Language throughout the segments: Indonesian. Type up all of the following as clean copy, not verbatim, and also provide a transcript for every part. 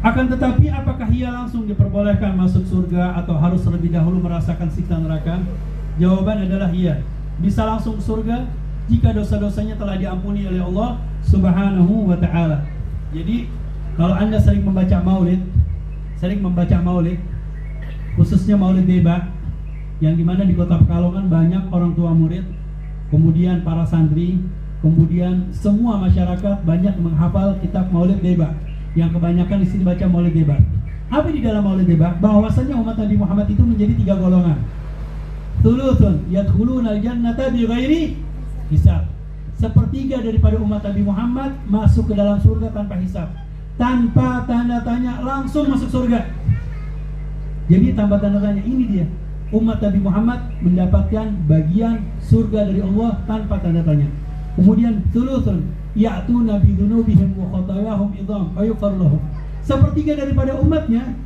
Akan tetapi apakah ia langsung diperbolehkan masuk surga atau harus terlebih dahulu merasakan siksa neraka? Jawaban adalah iya. Bisa langsung surga jika dosa-dosanya telah diampuni oleh Allah Subhanahu wa ta'ala. Jadi kalau Anda sering membaca maulid, khususnya maulid Deba, yang dimana di kota Pekalongan banyak orang tua murid, kemudian para santri, kemudian semua masyarakat banyak menghafal kitab maulid Deba, yang kebanyakan di sini baca maulid Deba. Apa di dalam maulid Deba? Bahwasanya umat Nabi Muhammad itu menjadi 3 golongan. Thuluthun yadkhuluna al-jannata bighairi hisab. Sepertiga daripada umat Nabi Muhammad masuk ke dalam surga tanpa hisab, tanpa tanda tanya, langsung masuk surga. Jadi tanpa tanda tanya, ini dia umat Nabi Muhammad mendapatkan bagian surga dari Allah tanpa tanda tanya. Kemudian thuluthun ya'tuna bidunubihim wa khatayahum idham fayughfar lahum. Sepertiga daripada umatnya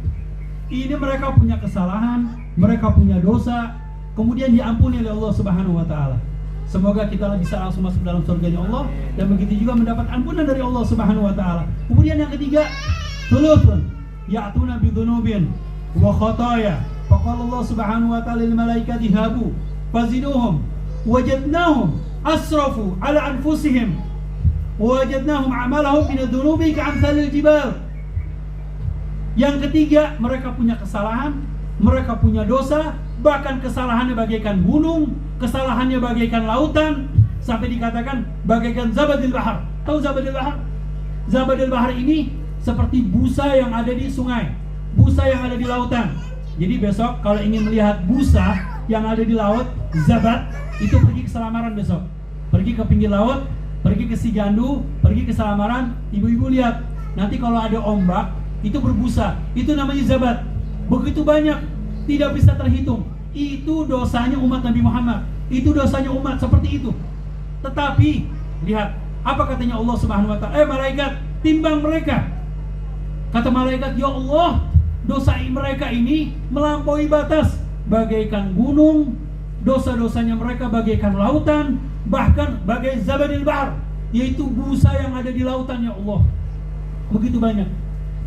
ini mereka punya kesalahan, mereka punya dosa, kemudian diampuni oleh Allah Subhanahu wa taala. Semoga kita bisa langsung masuk dalam surganya Allah, dan begitu juga mendapat ampunan dari Allah Subhanahu wa taala. Kemudian yang ketiga, thuluthun ya'tuna bidunubihim wa khataya. Faqala Allah Subhanahu wa ta'ala lil malaikati habu faziduhum wajadnahum asrafu ala anfusihim wajadnahum amalahum min ad-dunubi ka'amsalil jibal. Yang ketiga, mereka punya kesalahan, mereka punya dosa, bahkan kesalahannya bagaikan gunung, kesalahannya bagaikan lautan, sampai dikatakan bagaikan zabadil bahar. Tahu zabadil bahar? Zabadil bahar ini seperti busa yang ada di sungai, busa yang ada di lautan. Jadi besok kalau ingin melihat busa yang ada di laut, zabat, itu pergi ke Selamaran besok. Pergi ke pinggir laut, pergi ke Sigandu, pergi ke Selamaran, ibu-ibu lihat. Nanti kalau ada ombak, itu berbusa, itu namanya zabat. Begitu banyak, tidak bisa terhitung. Itu dosanya umat Nabi Muhammad, itu dosanya umat seperti itu. Tetapi lihat apa katanya Allah Subhanahu wa ta'ala, malaikat, timbang mereka. Kata malaikat, ya Allah, dosa mereka ini melampaui batas, bagaikan gunung, dosa-dosanya mereka bagaikan lautan, bahkan bagai zabadil bahar, yaitu busa yang ada di lautan, ya Allah. Begitu banyak.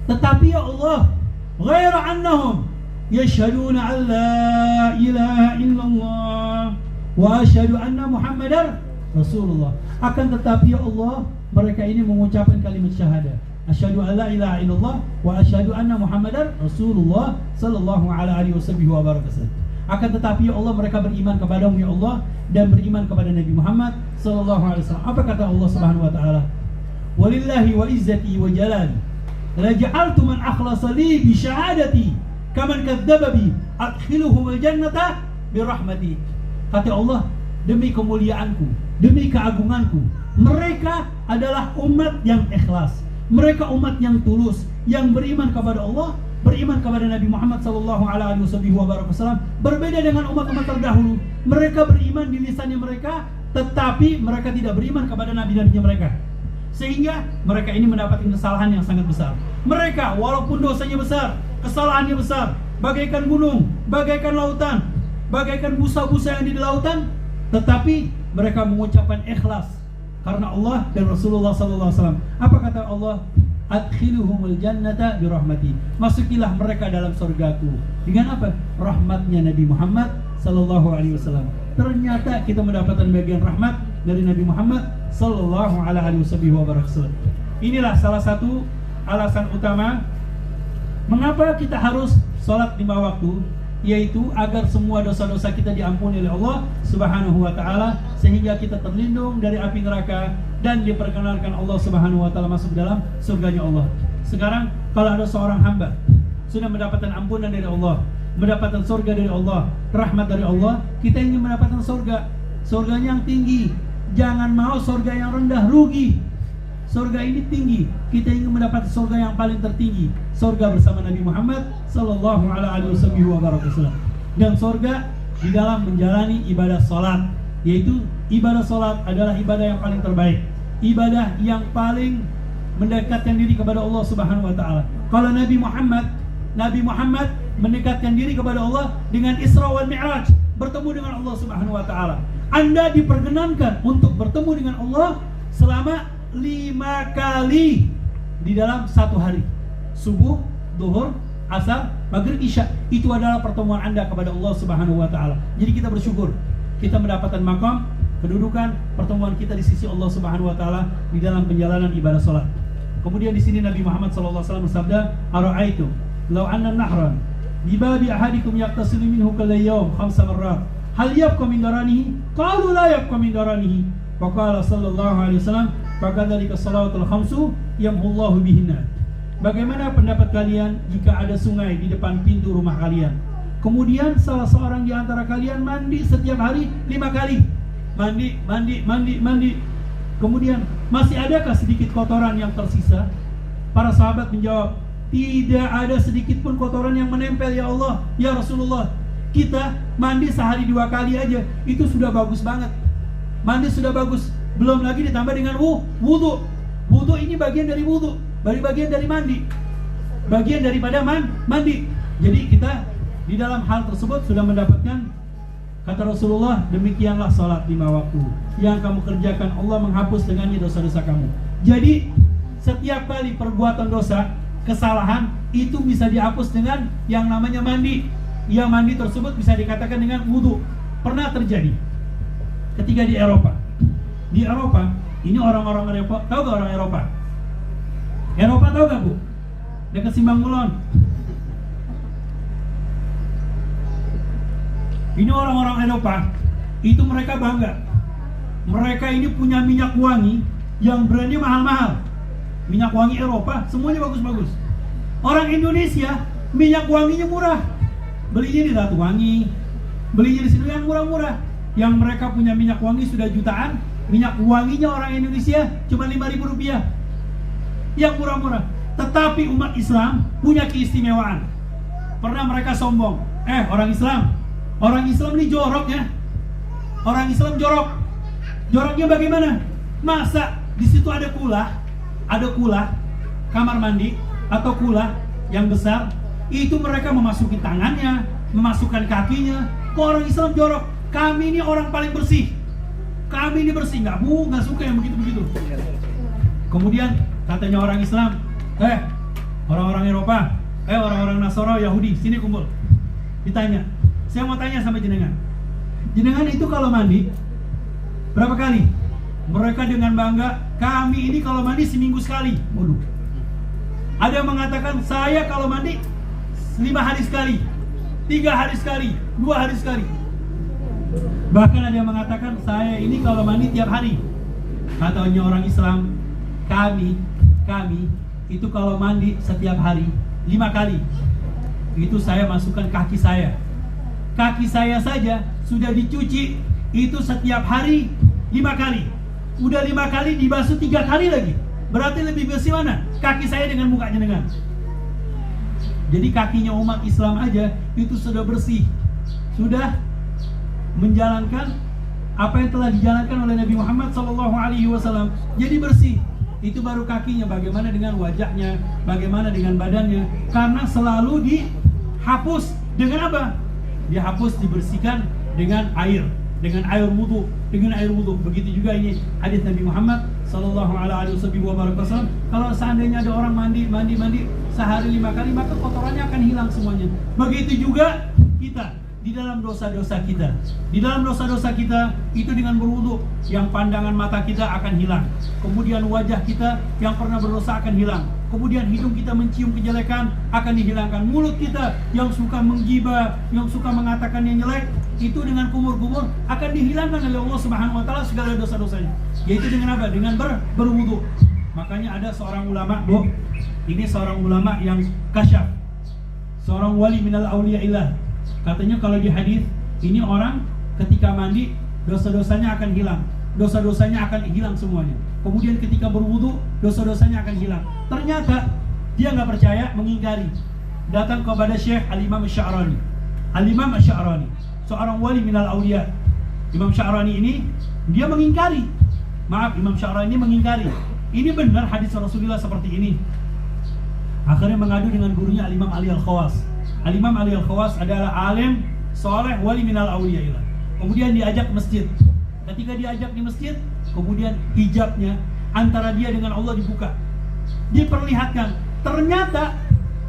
Tetapi ya Allah, ghaira annahum yashhaduna an la ilaha illallah wa asyhadu anna Muhammadar Rasulullah. Akan tetapi ya Allah, mereka ini mengucapkan kalimat syahadah, asyhadu an la ilaha illallah wa asyhadu anna Muhammadar Rasulullah sallallahu alaihi wasallam. Akan tetapi ya Allah, mereka beriman kepadamu ya Allah, dan beriman kepada Nabi Muhammad sallallahu alaihi wasallam. Apa kata Allah Subhanahu wa taala? Walillahi wa izzati wa jalali la ja'altu man akhlasa li bi syahadati kaman kadzdzaba bi adkhiluhum al-jannata bi rahmati. Kata Allah, demi kemuliaanku, demi keagunganku, mereka adalah umat yang ikhlas, mereka umat yang tulus, yang beriman kepada Allah, beriman kepada Nabi Muhammad sallallahu alaihi wasallam. Berbeda dengan umat-umat terdahulu, mereka beriman di lisannya mereka, tetapi mereka tidak beriman kepada nabi-nabinya mereka. Sehingga mereka ini mendapatkan kesalahan yang sangat besar. Mereka walaupun dosanya besar, kesalahannya besar, bagaikan gunung, bagaikan lautan, bagaikan busa-busa yang ada di lautan, tetapi mereka mengucapkan ikhlas karena Allah dan Rasulullah sallallahu alaihi wasallam. Apa kata Allah? Adkhiluhumul jannata bi rahmati. Masukilah mereka dalam surgaku. Dengan apa? Rahmatnya Nabi Muhammad sallallahu alaihi wasallam. Ternyata kita mendapatkan bagian rahmat dari Nabi Muhammad sallallahu alaihi wasallam. Inilah salah satu alasan utama mengapa kita harus sholat 5 waktu, yaitu agar semua dosa-dosa kita diampuni oleh Allah Subhanahu wa taala, sehingga kita terlindung dari api neraka dan diperkenankan Allah Subhanahu wa taala masuk dalam surganya Allah. Sekarang kalau ada seorang hamba sudah mendapatkan ampunan dari Allah, mendapatkan surga dari Allah, rahmat dari Allah, kita ingin mendapatkan surga, surganya yang tinggi. Jangan mau surga yang rendah, rugi. Surga ini tinggi, kita ingin mendapat surga yang paling tertinggi, surga bersama Nabi Muhammad sallallahu alaihi wasallam. Dan surga di dalam menjalani ibadah salat, yaitu ibadah salat adalah ibadah yang paling terbaik, ibadah yang paling mendekatkan diri kepada Allah Subhanahu wa taala. Kalau Nabi Muhammad mendekatkan diri kepada Allah dengan Isra wal Mi'raj, bertemu dengan Allah Subhanahu wa taala. Anda diperkenankan untuk bertemu dengan Allah selama 5 kali di dalam 1 hari. subuh, duhur, asar, maghrib, isya. Itu adalah pertemuan Anda kepada Allah Subhanahu wa taala. Jadi kita bersyukur kita mendapatkan maqam, kedudukan pertemuan kita di sisi Allah Subhanahu wa taala di dalam penjalanan ibadah salat. Kemudian di sini Nabi Muhammad sallallahu alaihi wasallam bersabda, "Ara'aitum law anna nahran bi babi ahadikum yaqtasilu minhu kulla yawm 5 marrat, hal yabqa min daranihi?" Qalu la yabqa min daranihi. Faqala sallallahu alaihi wasallam, "Fakadzalika salawatul khamsu yamhullahu bihinna." Bagaimana pendapat kalian jika ada sungai di depan pintu rumah kalian? Kemudian salah seorang di antara kalian mandi setiap hari 5 kali. Mandi. Kemudian masih adakah sedikit kotoran yang tersisa? Para sahabat menjawab, tidak ada sedikit pun kotoran yang menempel ya Allah. Ya Rasulullah, kita mandi sehari 2 kali aja, itu sudah bagus banget. Mandi sudah bagus, belum lagi ditambah dengan wudu. Wudu ini bagian dari wudu, bagian dari mandi, bagian daripada mandi. Jadi kita di dalam hal tersebut sudah mendapatkan, kata Rasulullah, demikianlah salat 5 waktu yang kamu kerjakan, Allah menghapus dengannya dosa-dosa kamu. Jadi setiap kali perbuatan dosa, kesalahan, itu bisa dihapus dengan yang namanya mandi. Yang mandi tersebut bisa dikatakan dengan wudu. Pernah terjadi ketika di Eropa. Di Eropa, ini orang-orang Eropa, tahu gak orang Eropa? Eropa tahu gak Bu? Dekat Simbang Mulon. Ini orang-orang Eropa, itu mereka bangga. Mereka ini punya minyak wangi yang brandnya mahal-mahal. Minyak wangi Eropa, semuanya bagus-bagus. Orang Indonesia, minyak wanginya murah. Belinya di Ratu Wangi, belinya di sini yang murah-murah. Yang mereka punya minyak wangi sudah jutaan, minyak wanginya orang Indonesia cuma Rp5.000. Yang murah-murah. Tetapi umat Islam punya keistimewaan. Pernah mereka sombong, orang Islam ini jorok ya. Orang Islam jorok. Joroknya bagaimana? Masa di situ ada kulah kamar mandi atau kulah yang besar, itu mereka memasuki tangannya, memasukkan kakinya. Kok orang Islam jorok? Kami ini orang paling bersih. Kami ini bersih, nggak suka yang begitu-begitu. Kemudian katanya orang Islam, orang-orang Eropa, orang-orang Nasara, Yahudi, sini kumpul. Ditanya, saya mau tanya sama jenengan itu kalau mandi berapa kali? Mereka dengan bangga, kami ini kalau mandi seminggu sekali. Waduh. Ada yang mengatakan, saya kalau mandi 5 hari sekali, 3 hari sekali, 2 hari sekali. Bahkan ada yang mengatakan, saya ini kalau mandi tiap hari. Katanya orang Islam, kami itu kalau mandi setiap hari 5 kali. Itu saya masukkan kaki saya saja sudah dicuci itu setiap hari 5 kali. Udah 5 kali dibasuh 3 kali lagi. Berarti lebih bersih mana? Kaki saya dengan mukanya dengan. Jadi kakinya umat Islam aja itu sudah bersih, sudah menjalankan apa yang telah dijalankan oleh Nabi Muhammad SAW. Jadi bersih. Itu baru kakinya. Bagaimana dengan wajahnya? Bagaimana dengan badannya? Karena selalu dihapus dengan apa? Dihapus, dibersihkan dengan air wudu, Begitu juga ini hadis Nabi Muhammad SAW. Kalau seandainya ada orang mandi sehari 5 kali, maka kotorannya akan hilang semuanya. Begitu juga kita di dalam dosa-dosa kita. Di dalam dosa-dosa kita itu dengan berwudu, yang pandangan mata kita akan hilang. Kemudian wajah kita yang pernah berdosa akan hilang. Kemudian hidung kita mencium kejelekan akan dihilangkan. Mulut kita yang suka menggibah, yang suka mengatakan yang jelek, itu dengan kumur-kumur akan dihilangkan oleh Allah Subhanahu wa taala segala dosa-dosanya. Yaitu dengan apa? Dengan berwudu. Makanya ada seorang ulama, Bu. Ini seorang ulama yang kasyaf. Seorang wali minal auliyaillah. Katanya kalau di hadis ini orang ketika mandi dosa-dosanya akan hilang. Dosa-dosanya akan hilang semuanya. Kemudian ketika berwudu dosa-dosanya akan hilang. Ternyata dia nggak percaya, mengingkari. Datang kepada Syekh Al-Imam Sya'rani. Al-Imam Sya'rani, seorang wali minal auliya. Imam Sya'rani ini dia mengingkari. Imam Sya'rani ini mengingkari. Ini benar hadis Rasulullah seperti ini. Akhirnya mengadu dengan gurunya Al-Imam Ali Al-Khawas. Al-Imam Ali Al-Khawas adalah alim, soleh, wali minal awliya. Kemudian diajak ke masjid. Ketika diajak di masjid, kemudian hijabnya antara dia dengan Allah dibuka. Diperlihatkan. Ternyata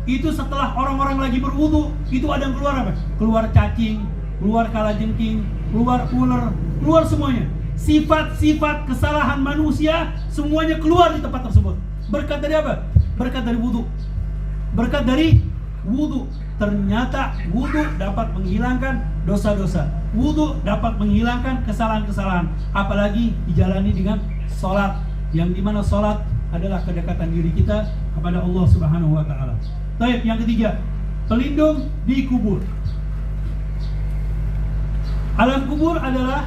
Itu setelah orang-orang lagi berwudu, itu ada yang keluar apa? Keluar cacing, keluar kalajengking, keluar ular, keluar semuanya. Sifat-sifat kesalahan manusia semuanya keluar di tempat tersebut. Berkat dari apa? Berkat dari wudu. Berkat dari wudu. Ternyata wudu dapat menghilangkan dosa-dosa. Wudu dapat menghilangkan kesalahan-kesalahan. Apalagi dijalani dengan sholat, yang dimana sholat adalah kedekatan diri kita kepada Allah Subhanahu wa Ta'ala. Baik, yang ketiga, pelindung di kubur. Alam kubur adalah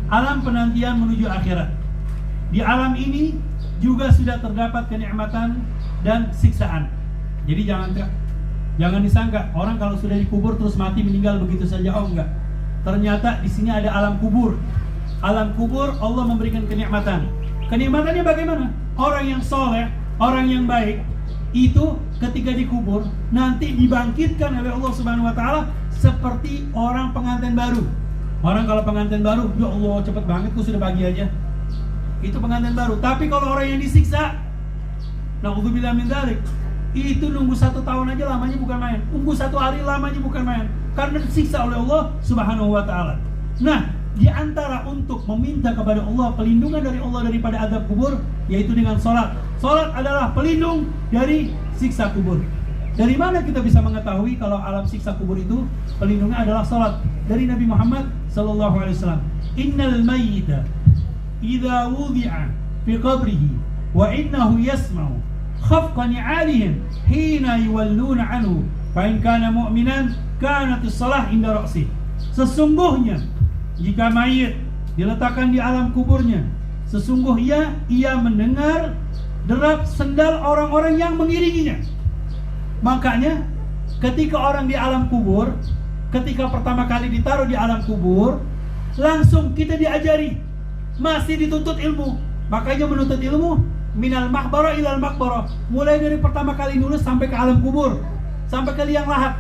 alam penantian menuju akhirat. Di alam ini juga sudah terdapat kenikmatan dan siksaan. Jadi jangan disangka orang kalau sudah dikubur terus mati meninggal begitu saja. Oh enggak. Ternyata di sini ada alam kubur. Alam kubur Allah memberikan kenikmatan. Kenikmatannya bagaimana? Orang yang soleh, orang yang baik itu ketika dikubur nanti dibangkitkan oleh Allah Subhanahu wa Ta'ala seperti orang pengantin baru. Orang kalau pengantin baru, ya Allah cepet banget, kok sudah pagi aja. Itu pengantin baru. Tapi kalau orang yang disiksa, na'udzubillah min dzalik, itu nunggu 1 tahun aja lamanya bukan main. Nunggu 1 hari lamanya bukan main. Karena disiksa oleh Allah Subhanahu wa Ta'ala. Nah, di antara untuk meminta kepada Allah pelindungan dari Allah daripada azab kubur, yaitu dengan sholat. Sholat adalah pelindung dari siksa kubur. Dari mana kita bisa mengetahui kalau alam siksa kubur itu pelindungnya adalah sholat? Dari Nabi Muhammad sallallahu alaihi wasallam. Innal mayyita idza wudi'a fi qabrihi wa innahu yasma'u khafqa ni'alihim hina yuwalluna anhu fa in kana mu'minan kanat as-salah inda ra'si. Sesungguhnya jika mayit diletakkan di alam kuburnya, sesungguhnya ia mendengar derap sendal orang-orang yang mengiringinya. Makanya ketika orang di alam kubur, ketika pertama kali ditaruh di alam kubur, langsung kita diajari, masih dituntut ilmu. Makanya menuntut ilmu minal mahbara ilal makbara, mulai dari pertama kali nulis sampai ke alam kubur, sampai ke liang lahat.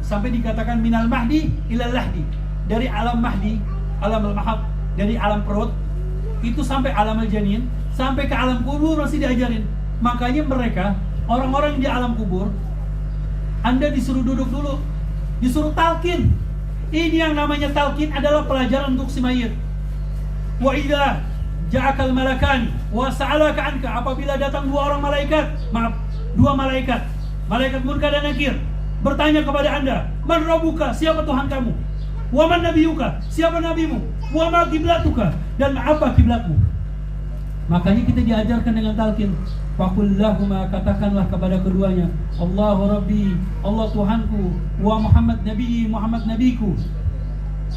Sampai dikatakan minal mahdi ilal lahdi. Dari alam mahdi, alam al-mahab, dari alam perut itu sampai alam al-janin, sampai ke alam kubur masih diajarin. Makanya mereka, orang-orang di alam kubur, Anda disuruh duduk dulu, disuruh talqin. Ini yang namanya talqin adalah pelajaran untuk si mayit. Wa idza ja'akal malakani wa sa'alaka anka, apabila datang 2 orang malaikat, dua malaikat Munkar dan Nakir, bertanya kepada Anda, man rabbuka, siapa Tuhan kamu? Wa man nabiyuka, siapa nabimu? Wa ma kiblatuka, dan apa kiblatmu? Makanya kita diajarkan dengan talqin. Faqullahuma, katakanlah kepada keduanya, Allahu Rabbi, Allah Tuhanku, wa Muhammad Nabi, Muhammad Nabiku,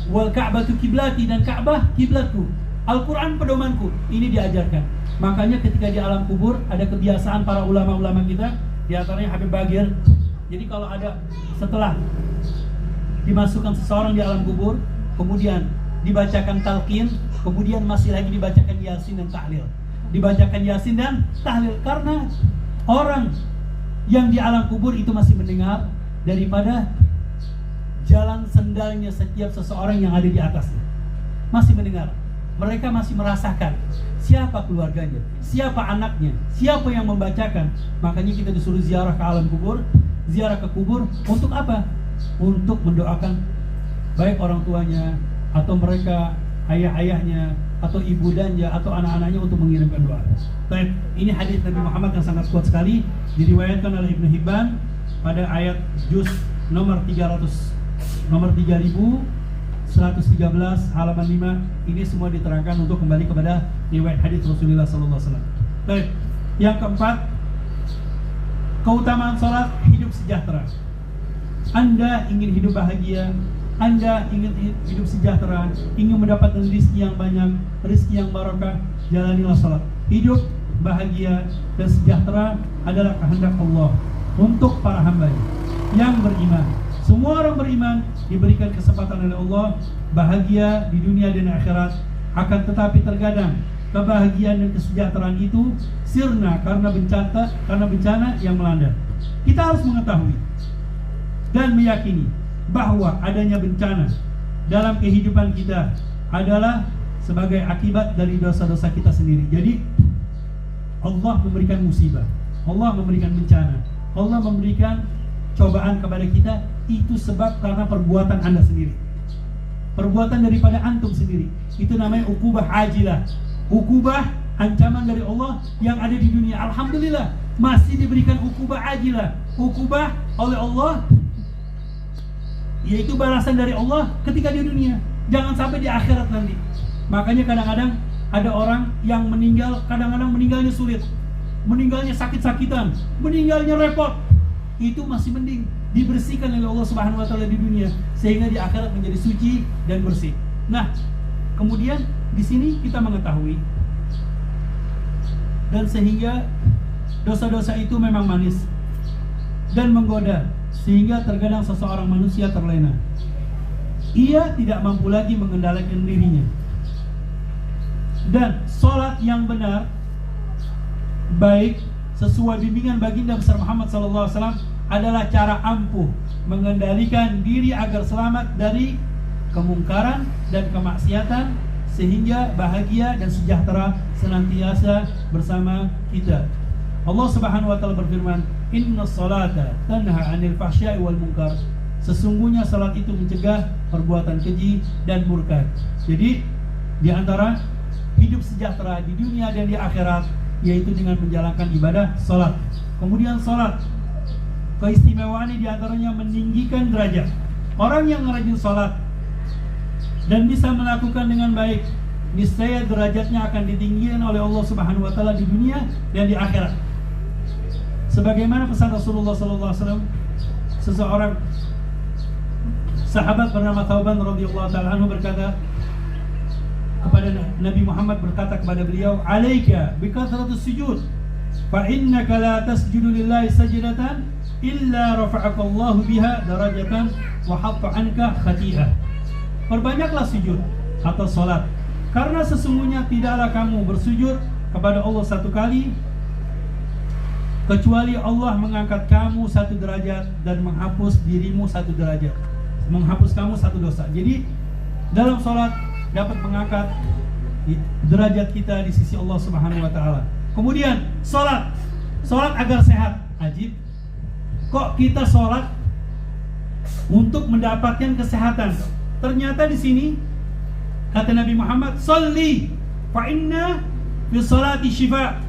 wal Ka'batu kiblati, dan Ka'bah kiblatku, Al-Quran pedomanku. Ini diajarkan. Makanya ketika di alam kubur ada kebiasaan para ulama-ulama kita, di antaranya Habib Bagir. Jadi kalau ada setelah dimasukkan seseorang di alam kubur, kemudian dibacakan talqin, kemudian masih lagi dibacakan yasin dan tahlil. Dibacakan yasin dan tahlil, karena orang yang di alam kubur itu masih mendengar daripada jalan sendalnya setiap seseorang yang ada di atasnya. Masih mendengar. Mereka masih merasakan siapa keluarganya, siapa anaknya, siapa yang membacakan. Makanya kita disuruh ziarah ke alam kubur, ziarah ke kubur untuk apa? Untuk mendoakan baik orang tuanya, atau mereka ayah-ayahnya, atau ibu dannya, atau anak-anaknya, untuk mengirimkan doa. Baik, ini hadis Nabi Muhammad yang sangat kuat sekali, diriwayatkan oleh Ibnu Hibban pada ayat juz nomor 3113 halaman 5. Ini semua diterangkan untuk kembali kepada riwayat hadis Rasulullah sallallahu alaihi wasallam. Baik, yang keempat, keutamaan salat hidup sejahtera. Anda ingin hidup bahagia, Anda ingin hidup sejahtera, ingin mendapatkan rezeki yang banyak, rezeki yang barokah, jalanilah salat. Hidup bahagia dan sejahtera adalah kehendak Allah untuk para hamba-Nya yang beriman. Semua orang beriman diberikan kesempatan oleh Allah bahagia di dunia dan akhirat. Akan tetapi terkadang kebahagiaan dan kesejahteraan itu sirna karena bencana yang melanda. Kita harus mengetahui dan meyakini bahwa adanya bencana dalam kehidupan kita adalah sebagai akibat dari dosa-dosa kita sendiri. Jadi Allah memberikan musibah, Allah memberikan bencana, Allah memberikan cobaan kepada kita, itu sebab karena perbuatan Anda sendiri, perbuatan daripada antum sendiri. Itu namanya ukubah ajilah, ukubah ancaman dari Allah yang ada di dunia. Alhamdulillah masih diberikan ukubah ajilah, ukubah oleh Allah, yaitu balasan dari Allah ketika di dunia. Jangan sampai di akhirat nanti. Makanya kadang-kadang ada orang yang meninggal, kadang-kadang meninggalnya sulit, meninggalnya sakit-sakitan, meninggalnya repot. Itu masih mending dibersihkan oleh Allah Subhanahu wa taala di dunia, sehingga di akhirat menjadi suci dan bersih. Nah, kemudian di sini kita mengetahui, dan sehingga dosa-dosa itu memang manis dan menggoda, sehingga terkadang seseorang manusia terlena. Ia tidak mampu lagi mengendalikan dirinya. Dan sholat yang benar, baik sesuai bimbingan baginda besar Muhammad SAW, adalah cara ampuh mengendalikan diri agar selamat dari kemungkaran dan kemaksiatan, sehingga bahagia dan sejahtera senantiasa bersama kita. Allah Subhanahu wa taala berfirman, "Innas salata tanha 'anil fahsya'i wal munkar." Sesungguhnya salat itu mencegah perbuatan keji dan murka. Jadi di antara hidup sejahtera di dunia dan di akhirat, yaitu dengan menjalankan ibadah salat. Kemudian salat, keistimewaannya di antaranya meninggikan derajat. Orang yang rajin salat dan bisa melakukan dengan baik, niscaya derajatnya akan ditinggikan oleh Allah Subhanahu wa taala di dunia dan di akhirat. Sebagaimana pesan Rasulullah SAW, seseorang sahabat bernama Thauban radhiyallahu ta'ala anhu berkata kepada Nabi Muhammad, berkata kepada beliau, "Alaika bikathratus sujud, fa innaka la tasjudu lillahi sajdatan illa rafa'aka Allahu biha darajatan wa hatta anka khati'ah." Perbanyaklah sujud atau salat, karena sesungguhnya tidaklah kamu bersujud kepada Allah satu kali kecuali Allah mengangkat kamu satu derajat dan menghapus dirimu satu derajat, menghapus kamu satu dosa. Jadi dalam sholat dapat mengangkat derajat kita di sisi Allah Subhanahu wa taala. Kemudian sholat agar sehat. Ajib, kok kita sholat untuk mendapatkan kesehatan? Ternyata di sini kata Nabi Muhammad, "Sholli fa inna fi sholati shifa."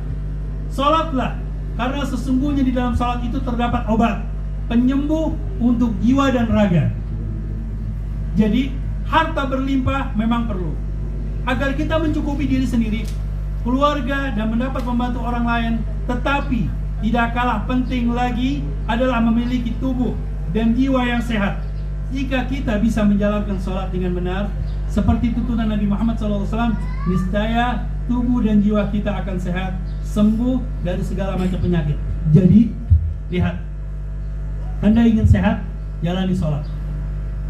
Sholatlah, karena sesungguhnya di dalam sholat itu terdapat obat, penyembuh untuk jiwa dan raga. Jadi harta berlimpah memang perlu agar kita mencukupi diri sendiri, keluarga, dan mendapat membantu orang lain. Tetapi tidak kalah penting lagi adalah memiliki tubuh dan jiwa yang sehat. Jika kita bisa menjalankan sholat dengan benar seperti tuntunan Nabi Muhammad SAW, niscaya tubuh dan jiwa kita akan sehat, sembuh dari segala macam penyakit. Jadi lihat, Anda ingin sehat, jalani sholat.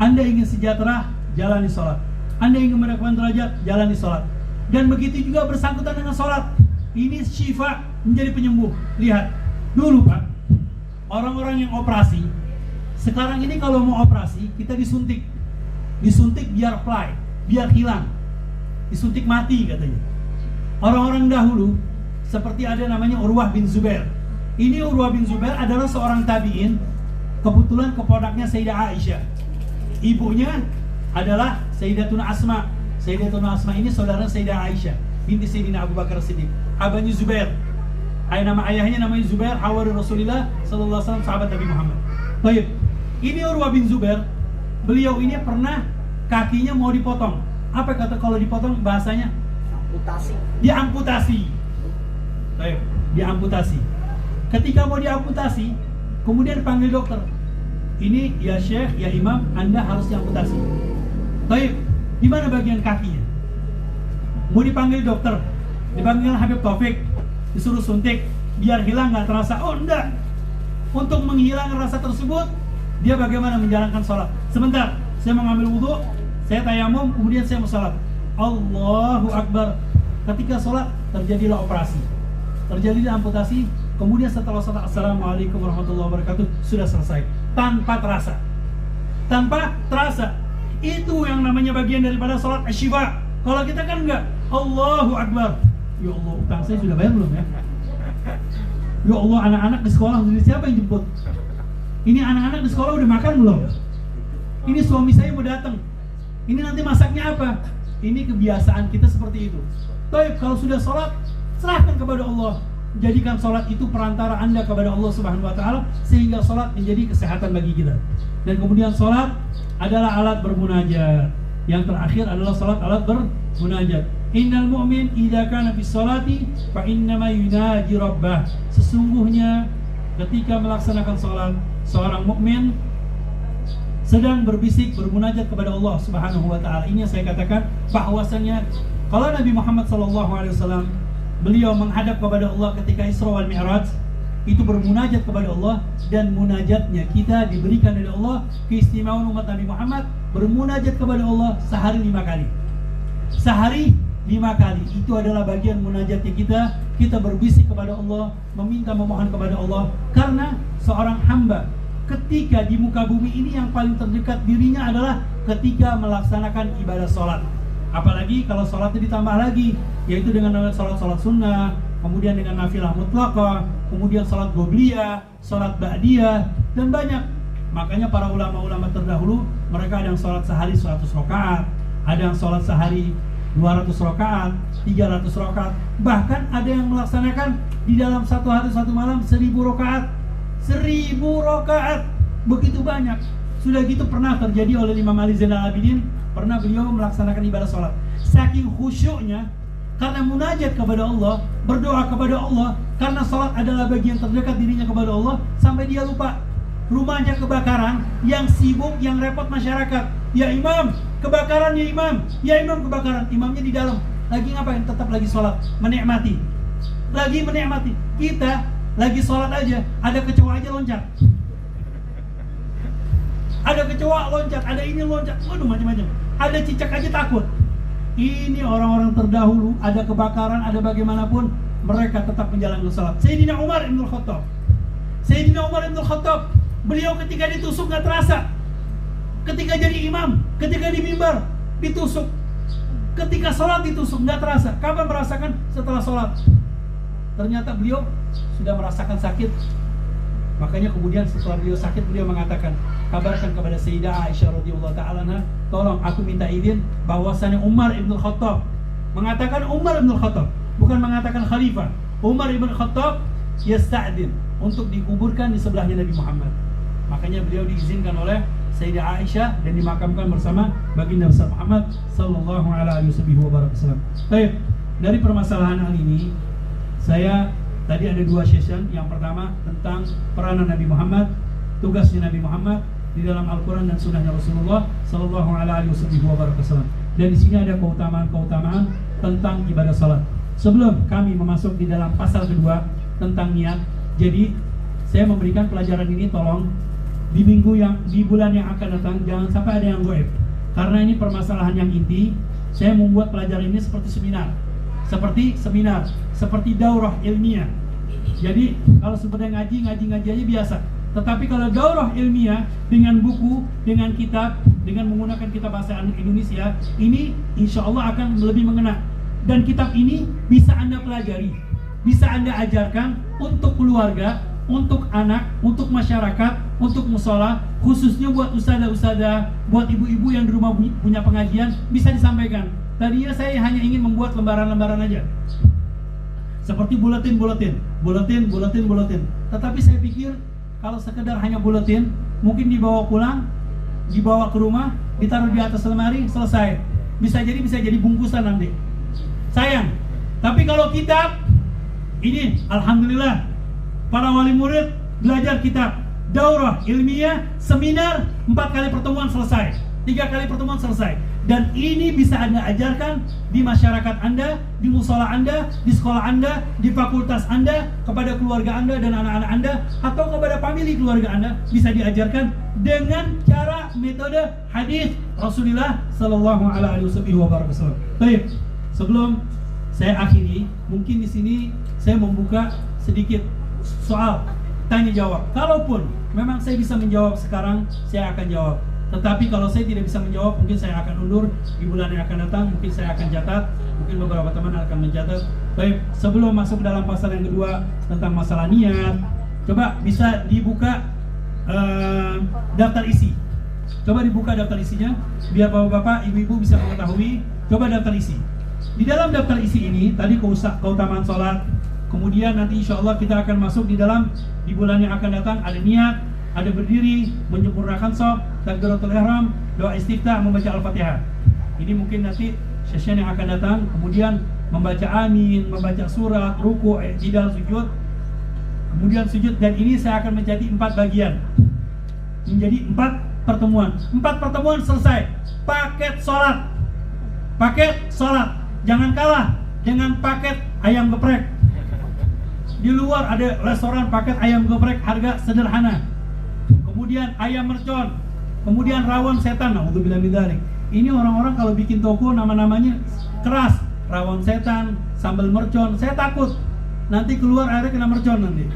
Anda ingin sejahtera, jalani sholat. Anda ingin mendapatkan derajat, jalani sholat. Dan begitu juga bersangkutan dengan sholat. Ini syifa, menjadi penyembuh. Lihat, dulu Pak, orang-orang yang operasi, sekarang ini kalau mau operasi, kita disuntik. Disuntik biar fly, biar hilang. Disuntik mati katanya. Orang-orang dahulu, seperti ada namanya Urwah bin Zubair. Ini Urwah bin Zubair adalah seorang tabi'in, kebetulan kepodaknya Sayyidah Aisyah. Ibunya adalah Sayyidatuna Asma. Sayyidatuna Asma ini saudara Sayyidah Aisyah binti Sayyidina Abu Bakar Siddiq. Abahnya Zubair. Nama ayahnya namanya Zubair, hawari Rasulullah sallallahu alaihi wasallam, sahabat Nabi Muhammad. Baik. Ini Urwah bin Zubair. Beliau ini pernah kakinya mau dipotong. Apa kata kalau dipotong bahasanya? Amputasi. Diamputasi. Baik, diamputasi. Ketika mau diamputasi, kemudian panggil dokter. Ini ya Syekh, ya Imam, Anda harus diamputasi. Baik, di mana bagian kakinya? Mau dipanggil dokter, dipanggil Habib Taufik, disuruh suntik biar hilang nggak terasa. Oh enggak. Untuk menghilangkan rasa tersebut, dia bagaimana menjalankan sholat? Sebentar, saya mau ngambil wudhu, saya tayamum, kemudian saya mau sholat. Allahu Akbar. Ketika sholat terjadilah operasi, terjadilah amputasi. Kemudian setelah sholat, Assalamualaikum warahmatullahi wabarakatuh, sudah selesai. Tanpa terasa. Tanpa terasa. Itu yang namanya bagian daripada sholat asyifa. Kalau kita kan enggak. Allahu Akbar. Ya Allah, utang saya sudah bayar belum ya? Ya Allah, anak-anak di sekolah siapa yang jemput? Ini anak-anak di sekolah udah makan belum? Ini suami saya mau datang. Ini nanti masaknya apa? Ini kebiasaan kita seperti itu. Taib, kalau sudah sholat, serahkan kepada Allah. Jadikan sholat itu perantara Anda kepada Allah Subhanahu wa Ta'ala, sehingga sholat menjadi kesehatan bagi kita. Dan kemudian sholat adalah alat bermunajat. Yang terakhir adalah sholat alat bermunajat. Innal mu'min idza kana fi sholati fa innama yunaji rabbah. Sesungguhnya ketika melaksanakan sholat, seorang mukmin sedang berbisik, bermunajat kepada Allah Subhanahu wa Ta'ala. Ini yang saya katakan bahwasannya kalau Nabi Muhammad SAW beliau menghadap kepada Allah ketika Isra wal Mi'raj, itu bermunajat kepada Allah, dan munajatnya kita diberikan oleh Allah keistimewaan umat Nabi Muhammad bermunajat kepada Allah sehari 5 kali. Sehari 5 kali. Itu adalah bagian munajatnya kita. Kita berbisik kepada Allah, meminta, memohon kepada Allah. Karena seorang hamba ketika di muka bumi ini yang paling terdekat dirinya adalah ketika melaksanakan ibadah sholat. Apalagi kalau sholatnya ditambah lagi, yaitu dengan sholat sunnah, kemudian dengan nafilah mutlaqah, kemudian sholat qobliyah, sholat ba'diyah, dan banyak. Makanya para ulama-ulama terdahulu, mereka ada yang sholat sehari 100 rakaat, ada yang sholat sehari 200 rakaat, 300 rakaat, bahkan ada yang melaksanakan di dalam satu hari satu malam 1000 rakaat. 1000 rakaat, begitu banyak. Sudah gitu pernah terjadi oleh Imam Ali Zainal Abidin, pernah beliau melaksanakan ibadah sholat. Saking khusyuknya, karena munajat kepada Allah, berdoa kepada Allah, karena sholat adalah bagian terdekat dirinya kepada Allah, sampai dia lupa rumahnya kebakaran, yang sibuk, yang repot masyarakat. Ya imam, kebakaran ya imam, ya imam kebakaran. Imamnya di dalam, lagi ngapain? Tetap lagi sholat, menikmati. Lagi menikmati. Kita lagi sholat aja, ada kecoa aja loncat. Ada kecoa loncat, ada ini loncat, waduh macam-macam. Ada cicak aja takut. Ini orang-orang terdahulu, ada kebakaran, ada bagaimanapun, mereka tetap menjalankan sholat. Sayyidina Umar Ibn Khattab, Sayyidina Umar Ibn Khattab, beliau ketika ditusuk gak terasa. Ketika jadi imam, ketika di mimbar ditusuk, ketika sholat ditusuk gak terasa. Kapan merasakan? Setelah sholat. Ternyata beliau sudah merasakan sakit. Makanya kemudian setelah beliau sakit, beliau mengatakan, kabarkan kepada Sayyidah Aisyah radhiyallahu ta'ala anha, tolong aku minta izin bahwasannya Umar Ibn Khattab, mengatakan Umar Ibn Khattab, bukan mengatakan khalifah. Umar Ibn Khattab yasta'din untuk dikuburkan di sebelahnya Nabi Muhammad. Makanya beliau diizinkan oleh Sayyidah Aisyah dan dimakamkan bersama baginda besar Muhammad sallallahu alaihi wasallam. Baik, dari permasalahan hal ini saya tadi ada 2 session. Yang pertama tentang peranan Nabi Muhammad, tugasnya Nabi Muhammad di dalam Al-Quran dan Sunnahnya Rasulullah Sallallahu Alaihi Wasallam. Dan di sini ada keutamaan-keutamaan tentang ibadah salat. Sebelum kami memasuk di dalam pasal kedua tentang niat, jadi saya memberikan pelajaran ini, tolong di bulan yang akan datang jangan sampai ada yang goib. Karena ini permasalahan yang inti, saya membuat pelajaran ini seperti seminar, seperti daurah ilmiah. Jadi kalau sebenarnya ngaji aja biasa. Tetapi kalau daurah ilmiah dengan buku, dengan kitab, dengan menggunakan kitab bahasa Indonesia, ini insya Allah akan lebih mengena. Dan kitab ini bisa Anda pelajari, bisa Anda ajarkan untuk keluarga, untuk anak, untuk masyarakat, untuk musola, khususnya buat ustadzah-ustadzah, buat ibu-ibu yang di rumah punya pengajian, bisa disampaikan. Tadinya saya hanya ingin membuat lembaran-lembaran aja, seperti buletin. Tetapi saya pikir kalau sekedar hanya buletin, mungkin dibawa pulang, dibawa ke rumah, ditaruh di atas lemari, selesai. Bisa jadi bungkusan nanti. Sayang. Tapi kalau kitab, ini alhamdulillah para wali murid belajar kitab, daurah ilmiah, seminar, 4 kali pertemuan selesai, 3 kali pertemuan selesai. Dan ini bisa Anda ajarkan di masyarakat Anda, di musola Anda, di sekolah Anda, di fakultas Anda, kepada keluarga Anda dan anak-anak Anda, atau kepada famili keluarga Anda, bisa diajarkan dengan cara metode hadis Rasulullah Sallallahu Alaihi Wasallam. Baik, sebelum saya akhiri, mungkin di sini saya membuka sedikit soal tanya jawab. Kalaupun memang saya bisa menjawab sekarang, saya akan jawab. Tetapi kalau saya tidak bisa menjawab, mungkin saya akan undur di bulan yang akan datang. Mungkin saya akan catat, mungkin beberapa teman akan mencatat. Baik, sebelum masuk dalam pasal yang kedua tentang masalah niat, coba bisa dibuka daftar isi. Coba dibuka daftar isinya, biar bapak-bapak, ibu-ibu bisa mengetahui. Coba daftar isi. Di dalam daftar isi ini, tadi keutamaan sholat. Kemudian nanti insya Allah kita akan masuk di bulan yang akan datang, ada niat, ada berdiri, menyempurnakan shaf, takbiratul ihram, doa istiftah, membaca Al-Fatihah. Ini mungkin nanti session yang akan datang. Kemudian membaca amin, membaca surat, ruku, i'tidal, sujud. Kemudian sujud, dan ini saya akan menjadi 4 bagian. Menjadi 4 pertemuan. 4 pertemuan selesai. Paket sholat. Paket sholat. Jangan kalah dengan paket ayam geprek. Di luar ada restoran paket ayam geprek harga sederhana. Kemudian ayam mercon, kemudian rawon setan. Naudzubillah min dzalik. Ini orang-orang kalau bikin toko nama-namanya keras. Rawon setan, sambal mercon. Saya takut nanti keluar airnya kena mercon nanti.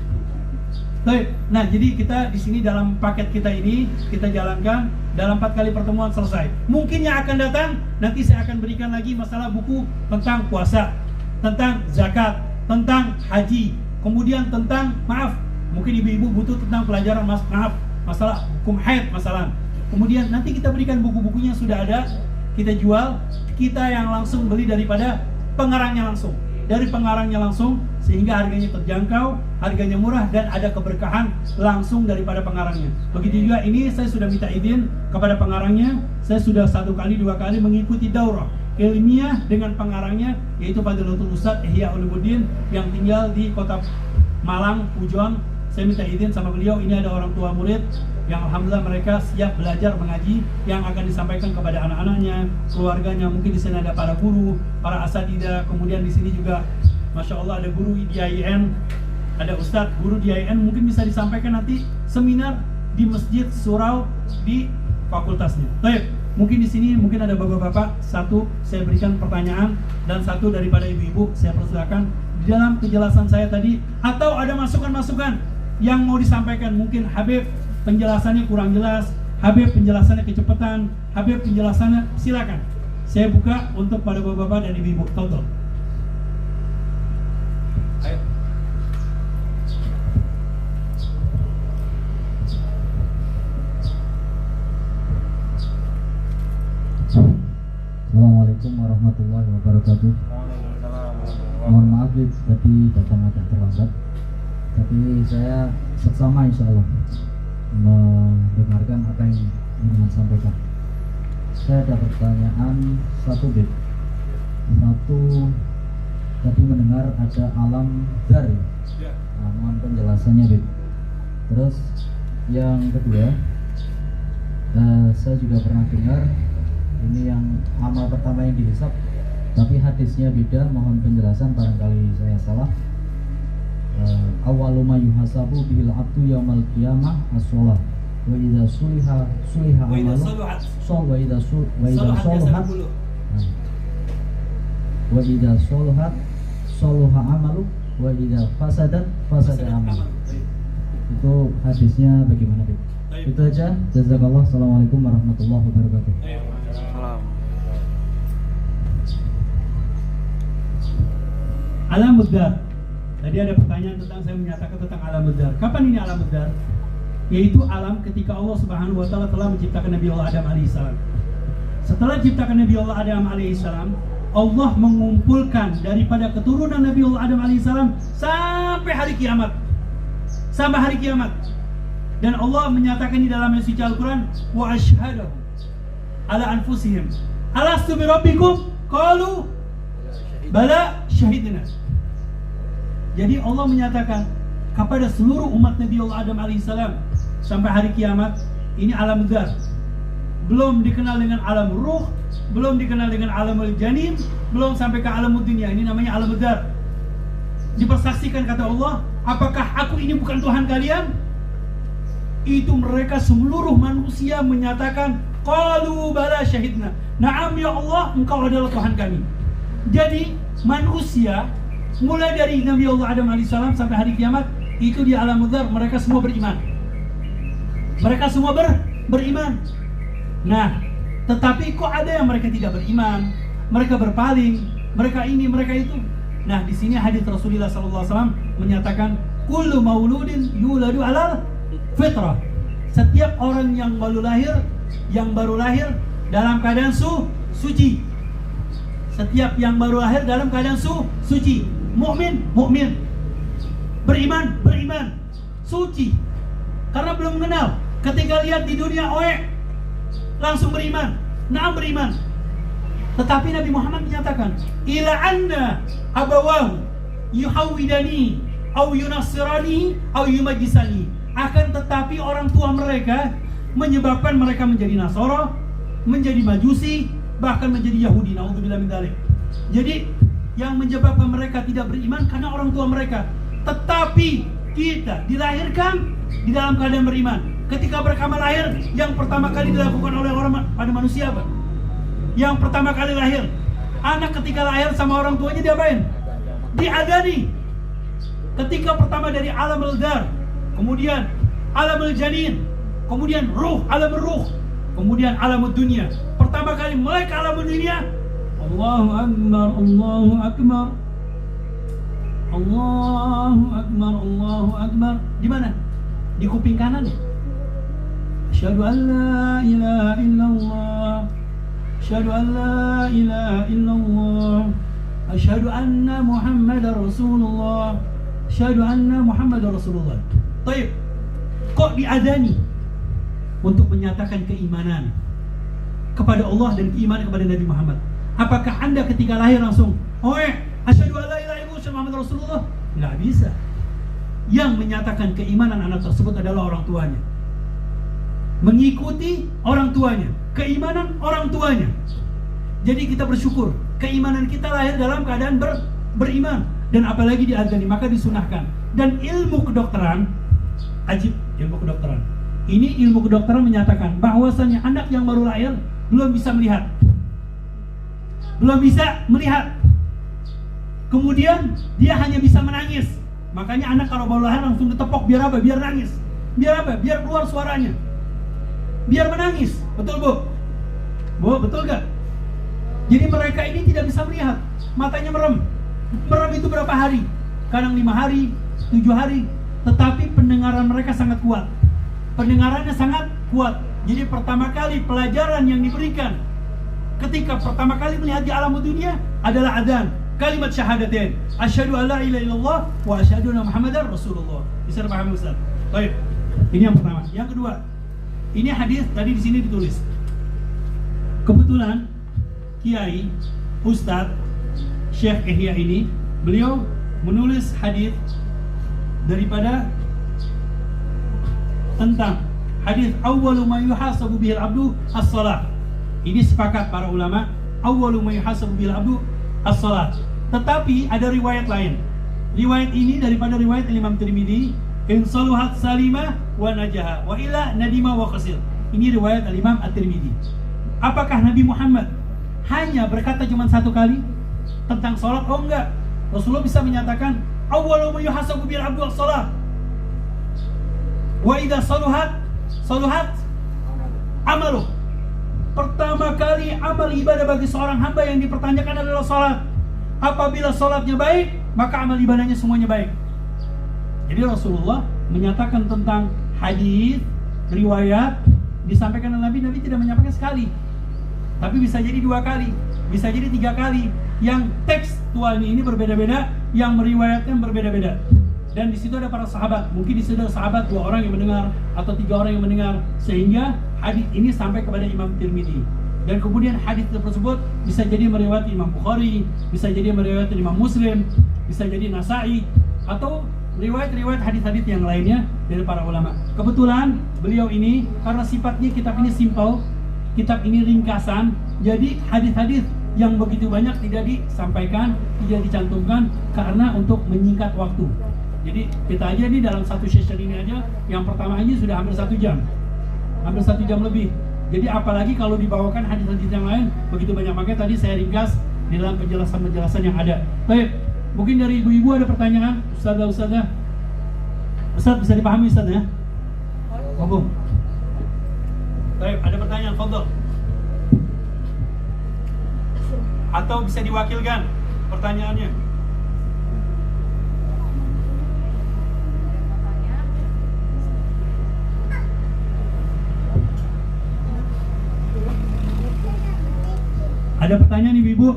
Baik. Nah, jadi kita di sini dalam paket kita ini kita jalankan dalam 4 kali pertemuan selesai. Mungkin yang akan datang nanti saya akan berikan lagi masalah buku tentang puasa, tentang zakat, tentang haji, kemudian tentang mungkin ibu-ibu butuh tentang pelajaran masalah hukum haid masalah. Kemudian nanti kita berikan buku-bukunya sudah ada, kita jual, kita yang langsung beli daripada pengarangnya langsung. Dari pengarangnya langsung sehingga harganya terjangkau, harganya murah, dan ada keberkahan langsung daripada pengarangnya. Begitu juga ini saya sudah minta izin kepada pengarangnya. Saya sudah 1 kali 2 kali mengikuti daurah ilmiah dengan pengarangnya, yaitu Fadilatul Ustadz Ihya Ulumuddin yang tinggal di kota Malang, Pujon. Saya minta izin sama beliau, ini ada orang tua murid yang alhamdulillah mereka siap belajar mengaji, yang akan disampaikan kepada anak-anaknya, keluarganya. Mungkin di sini ada para guru, para asatidzah, kemudian di sini juga Masya Allah ada guru di IAIN, ada ustadz guru di IAIN, mungkin bisa disampaikan nanti seminar di Masjid Surau di fakultasnya. Baik, mungkin di sini mungkin ada bapak-bapak, 1 saya berikan pertanyaan, dan 1 daripada ibu-ibu saya persilakan di dalam kejelasan saya tadi, atau ada masukan-masukan yang mau disampaikan. Mungkin Habib penjelasannya kurang jelas, Habib penjelasannya kecepatan, Habib penjelasannya, silakan. Saya buka untuk pada bapak-bapak dan ibu-ibu. Tolong. Ayo. Assalamualaikum warahmatullahi wabarakatuh. Mohon maaf tadi datang agak terlambat, tapi saya seksama insya Allah mendengarkan apa yang ingin sampaikan. Saya ada pertanyaan 1 Bib. 1, tadi mendengar ada alam dar. Nah, mohon penjelasannya Bib. Terus yang kedua, saya juga pernah dengar ini yang amal pertama yang dihisab, tapi hadisnya beda. Mohon penjelasan, barangkali saya salah. Awwalu ma yuhasabu bihil abdu yaumal qiyamah as-shalah. Wa idza suliha amalu wa idza soluhat wa idza soluhat soluha amalu wa idza fasadat fasada amalu. Itu hadisnya bagaimana, Bib? Itu aja. Jazakallah. Assalamualaikum warahmatullahi wabarakatuh. Alam Dar. Tadi ada pertanyaan tentang, saya menyatakan tentang alam Dar. Kapan ini alam Dar? Yaitu alam ketika Allah Subhanahu wa taala telah menciptakan Nabi Allah Adam alaihissalam. Setelah menciptakan Nabi Allah Adam alaihissalam, Allah mengumpulkan daripada keturunan Nabi Allah Adam alaihissalam sampai hari kiamat. Sampai hari kiamat. Dan Allah menyatakan di dalam suci Al-Quran, wa ashhadu ala anfusihim alastu bi rabbikum qalu bala syahidna. Jadi Allah menyatakan kepada seluruh umat Nabi Allah Adam alaihissalam sampai hari kiamat, ini alam dzar. Belum dikenal dengan alam ruh, belum dikenal dengan alamul janin, belum sampai ke alamud dunia. Ini namanya alam dzar. Dipersaksikan kata Allah, apakah aku ini bukan Tuhan kalian? Itu mereka seluruh manusia menyatakan, qalu bala syahidna. Naam ya Allah, engkau adalah Tuhan kami. Jadi manusia mulai dari Nabi Allah Adam alaihissalam sampai hari kiamat, itu di alam dzar mereka semua beriman. Mereka semua beriman. Nah, tetapi kok ada yang mereka tidak beriman, mereka berpaling, mereka ini, mereka itu. Nah, di sini hadis Rasulullah SAW menyatakan, kullu mauludin yuladu alal fitrah. Setiap orang yang baru lahir dalam keadaan suci. Setiap yang baru lahir dalam keadaan suci. Mukmin, beriman, suci. Karena belum mengenal. Ketika lihat di dunia langsung beriman. Naam beriman. Tetapi Nabi Muhammad menyatakan, ila anna abawahu yuhawidani au yunasirani au yumajisani. Akan tetapi orang tua mereka menyebabkan mereka menjadi Nasara, menjadi Majusi, bahkan menjadi Yahudi. Naudzubillah min dzalik. Jadi yang menyebabkan mereka tidak beriman karena orang tua mereka. Tetapi kita dilahirkan di dalam keadaan beriman. Ketika mereka lahir, yang pertama kali dilakukan oleh orang pada manusia apa? Yang pertama kali lahir, anak ketika lahir sama orang tuanya diapain? Diadani. Ketika pertama dari alam al-dar, kemudian alam al-janin, kemudian alam ruh, kemudian alam dunia. Pertama kali mulai ke alam dunia, Allahu Akbar, Allahu Akbar, Allahu Akbar, Allahu Akbar. Di mana? Di kuping kanan. Asyhadu an la ilaha illallah, asyhadu an la ilaha illallah, asyhadu anna Muhammadar Rasulullah, asyhadu anna Muhammadar Rasulullah. Baik. Kok diadani untuk menyatakan keimanan kepada Allah dan keimanan kepada Nabi Muhammad? Apakah Anda ketika lahir langsung, asyhadu an la ilaha illallah Muhammadar Rasulullah? Enggak bisa. Yang menyatakan keimanan anak tersebut adalah orang tuanya. Mengikuti orang tuanya, keimanan orang tuanya. Jadi kita bersyukur, keimanan kita lahir dalam keadaan beriman. Dan apalagi diadani, maka disunahkan. Dan ilmu kedokteran, ajib ilmu kedokteran. Ini ilmu kedokteran menyatakan bahwasanya anak yang baru lahir belum bisa melihat. Kemudian dia hanya bisa menangis. Makanya anak kalau baru lahir langsung ditepok, biar apa? Biar nangis. Biar apa? Biar keluar suaranya. Biar menangis. Betul Bu? Bu, betul gak? Jadi mereka ini tidak bisa melihat. Matanya merem. Merem itu berapa hari? Kadang 5 hari, 7 hari. Tetapi pendengaran mereka sangat kuat. Pendengarannya sangat kuat. Jadi pertama kali pelajaran yang diberikan ketika pertama kali melihat di alam dunia adalah adzan, kalimat syahadatain, asyhadu an la ilaha illallah wa asyhadu anna Muhammadar Rasulullah. Bisa paham Ustaz? Baik. Ini yang pertama. Yang kedua, ini hadis tadi di sini ditulis. Kebetulan Kiai Ustadz Syekh Ihya ini, beliau menulis hadis daripada tentang hadis awwalu ma yuhasabu bihil abdu as-shalah. Ini sepakat para ulama, awwalu ma yuhasabu bihil abdu as-shalah. Tetapi ada riwayat lain. Riwayat ini daripada riwayat Imam Tirmidzi, in saluhat salimah wa najaha wa ila nadima wa khasir. Ini riwayat Imam At-Tirmidzi. Apakah Nabi Muhammad hanya berkata cuma satu kali tentang salat? Oh enggak. Rasulullah bisa menyatakan awwalu ma yuhasabu bil abdu as-shalah. Wa idza saluhat amaluh. Pertama kali amal ibadah bagi seorang hamba yang dipertanyakan adalah salat. Apabila salatnya baik, maka amal ibadahnya semuanya baik. Jadi Rasulullah menyatakan tentang hadis riwayat disampaikan oleh Nabi tidak menyampaikan sekali. Tapi bisa jadi 2 kali, bisa jadi 3 kali. Yang tekstualnya ini berbeda-beda, yang meriwayatkan berbeda-beda. Dan di situ ada para sahabat, mungkin di situ ada sahabat 2 orang yang mendengar atau 3 orang yang mendengar, sehingga hadis ini sampai kepada Imam Tirmidzi. Dan kemudian hadis tersebut bisa jadi meriwayat Imam Bukhari, bisa jadi meriwayat Imam Muslim, bisa jadi Nasa'i, atau riwayat-riwayat hadis-hadis yang lainnya dari para ulama. Kebetulan beliau ini karena sifatnya kitab ini simpel, kitab ini ringkasan, jadi hadis-hadis yang begitu banyak tidak disampaikan, tidak dicantumkan karena untuk menyingkat waktu. Jadi kita aja nih dalam satu session ini aja, yang pertama aja sudah hampir 1 jam, hampir 1 jam lebih. Jadi apalagi kalau dibawakan hadis-hadis yang lain begitu banyak, makanya tadi saya ringkas di dalam penjelasan-penjelasan yang ada. Baik, mungkin dari ibu-ibu ada pertanyaan, Ustazah. Ustaz bisa dipahami Ustaz ya? Baik, ada pertanyaan. Tafadhol. Atau bisa diwakilkan pertanyaannya. Ada pertanyaan Ibu?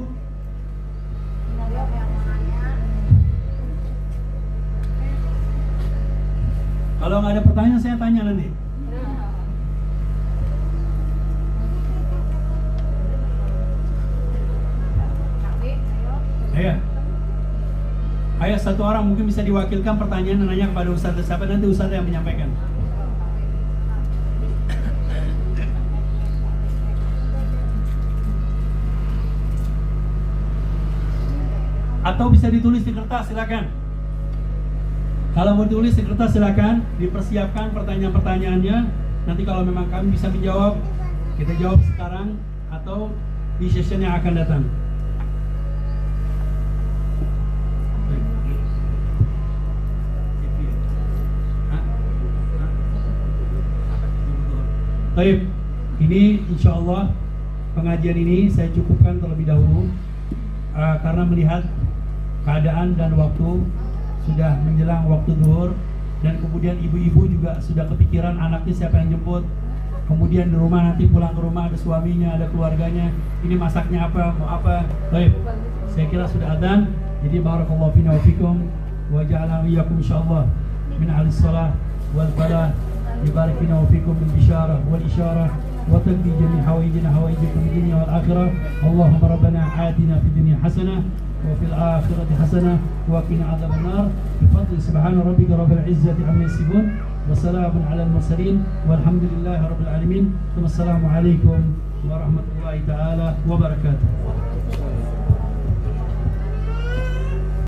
Kalau nggak ada pertanyaan saya tanya nanti. Ayo satu orang mungkin bisa diwakilkan pertanyaan dan nanya kepada Ustaz siapa, nanti Ustaz yang menyampaikan. Atau bisa ditulis di kertas, silakan. Kalau mau ditulis di kertas silakan, dipersiapkan pertanyaan-pertanyaannya. Nanti kalau memang kami bisa menjawab, kita jawab sekarang atau di session yang akan datang. Baik, ini insya Allah pengajian ini saya cukupkan terlebih dahulu karena melihat keadaan dan waktu sudah menjelang waktu zuhur, dan kemudian ibu-ibu juga sudah kepikiran anaknya siapa yang jemput, kemudian di rumah nanti pulang ke rumah ada suaminya, ada keluarganya, ini masaknya apa, mau apa. Baik, saya kira sudah adzan, jadi barakallahu fina wa fikum wa ja'alna iyyakum insyaallah min ahlis shalah wal falah. يبارك فينا وفيكم بالبشارة والإشارة وتقضي جميع حوائجنا حوائجكم في الدنيا والآخرة. اللهم ربنا آتنا في الدنيا حسنة وفي الآخرة حسنة وقنا عذاب النار بفضل سبحان ربك رب العزة عما يصفون وسلام على المرسلين والحمد لله رب العالمين. ثم السلام عليكم ورحمة الله تعالى وبركاته.